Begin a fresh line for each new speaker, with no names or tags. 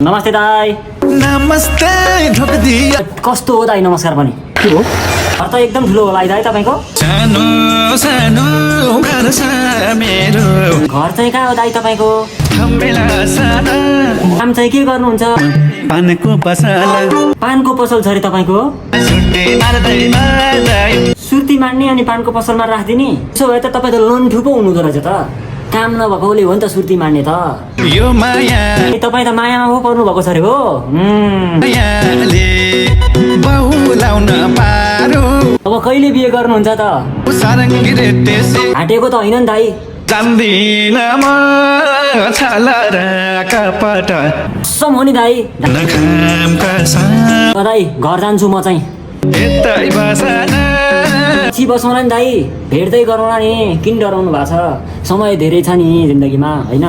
नमस्ते दाई।
नमस्ते ढोकदिया
कस्तो हो दाई नमस्कार पनि?
के हो?
घर त एकदम ठुलो होला है दाई तपाईँको?
सानो सानो घर छ मेरो
घर चाहिँ कहाँ हो दाई तपाईँको?
थम्बेला साना
काम चाहिँ के गर्नुहुन्छ?
पानको पसला
पानको पसल छ अरे तपाईँको?
सुटे मार्दै मार्दै
सुर्ती मान्ने अनि पानको पसलमा राखिदिने? त्यसो भए त तपाईँ त लोन ठुपो हुनुहुँदो रहेछ त। काम नभएकोले हो नि त सुर्ती मान्ने त।
यो माया
ए तपाईँ त मायामा पो पर्नु भएको छ अरे हो?
मायाले बहुलाउन पारो
अब कहिले बिहे गर्नुहुन्छ त?
सारङ्गी रेटेसे
हाटेको त होइन नि दाई।
जान्दिन म छाला र कपट
सम हो नि दाई।
नखामका सा
दाई घर जान्छु म चाहिँ।
यतै बसना
पछि बसौँला नि दाई, भेट्दै गरौँला नि। किन डराउनु भएको छ? समय धेरै छ नि जिन्दगीमा, होइन?